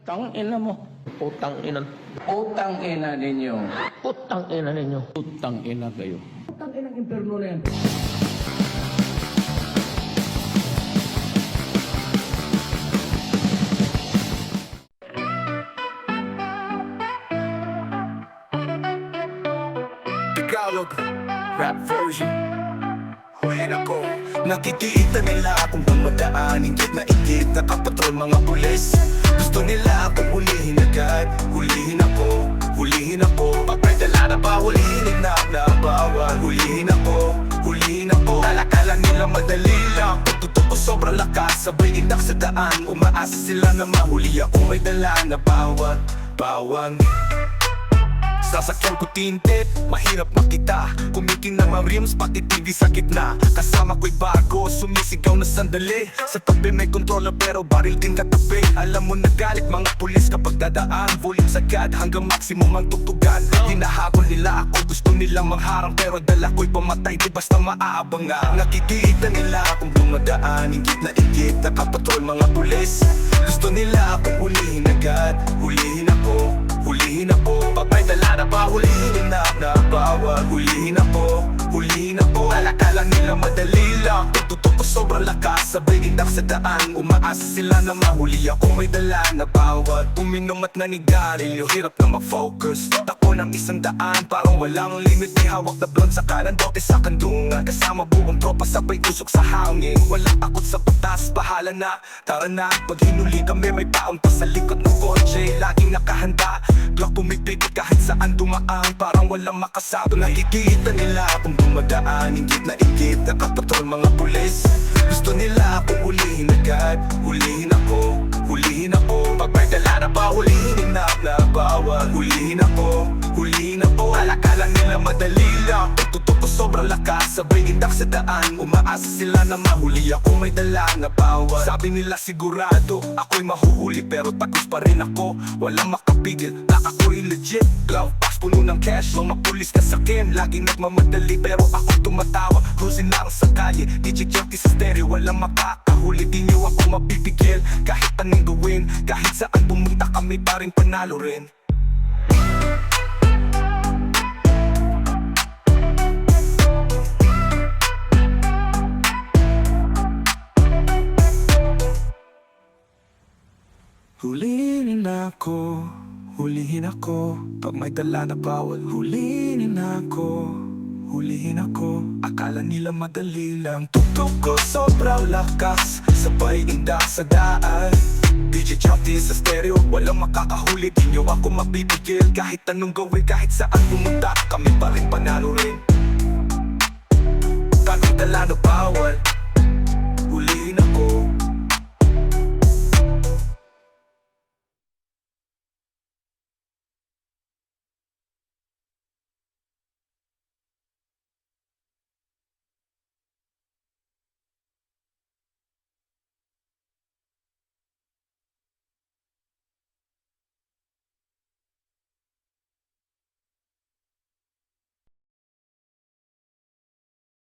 Tang ina mo. Putang ina. Utang ina ninyo. Putang ina ninyo. Putang ina kayo. Putang inang impyerno na yan. Tagalog rap version. Huwag ako nakikita nila akong dumadaan, ingit na ingit, nakapatrol mga pulis. Gusto nila akong hulihin agad. Hulihin ako, hulihin ako. Pagpredala na ba, hulihin na bawal. Hulihin ako, hulihin ako. Alakala nila madali lang, tututok ko sobrang lakas. Sabay indak sa daan, umaasa sila na mahuli ako. May dala na bawang sasakyan ko tinted, mahirap makita. Kumiking na mga rims, pati TV sa gitna. Kasama ko'y bago, sumisigaw na sandali. Sa tabi may controller pero baril din katabi. Alam mo na galit mga pulis kapag dadaan. Volume sagad hanggang maximum ang tugtugan. Hinahabol nila ako, gusto nilang mangharang. Pero dala ko'y pamatay, di basta maaabang nga. Nakikita nila akong dumadaan, ingit na ingit, nakapatrol mga pulis. Gusto nila akong hulihin agad. Hulihin ako, hulihin ako. Pag may dala na ba, hulihin na bawal. Hulihin ako, hulihin ako. Alakala nila madali lang, tututok ko sobrang lakas. Sabay indak sa daan, umaasa sila na mahuli ako. May dala na bawal. Uminom at nanigarilyo, hirap na mag-focus. Tako ng 100, parang walang limit. May hawak na blond sa kanan, bote sa kandungan. Kasama buong tropa, sabay tusok sa hangin. Walang takot sa batas, bahala na. Tara na, pag hinuli kami, may paon pa sa likod ng kotse. Laging nakahanda, Glock pumipigit kahit saan dumaan. Parang walang makasado, nakikita nila akong dumadaan. Ingit na ingit, nakapatrol mga pulis. Gusto nila akong hulihin agad. Hulihin ako, hulihin ako. Pag may dala na ba, hulihin na bawal. Hulihin ako, hulihin ako. Alakala nila madali lang, tututok ko sobrang lakas. Sabay indak sa daan, umaasa sila na mahuli ako. May dala na bawal. Sabi nila sigurado, ako'y mahuhuli. Pero tagus pa rin ako, walang makapigil na ako'y legit. Glove box puno ng cash, mga pulis kasakin. Laging nagmamadali pero ako tumatawa. Cruising lang sa kalye, DJ Junkie sa stereo. Walang makakahuli, di nyo ako mapipigil. Kahit anong gawin, kahit saan pumunta kami pa rin panalo rin. Hulihin ako, hulihin ako. Pag may dala na bawal, hulihin ako, hulihin ako. Akala nila madali lang, tugtog ko sobrang lakas. Sabay indak sa daan, DJ Junkie sa stereo. Walang makakahuli, di nyo ako mapipigil. Kahit anong gawin, kahit saan pumunta, kami pa rin panalo rin. Pag may dala na bawal,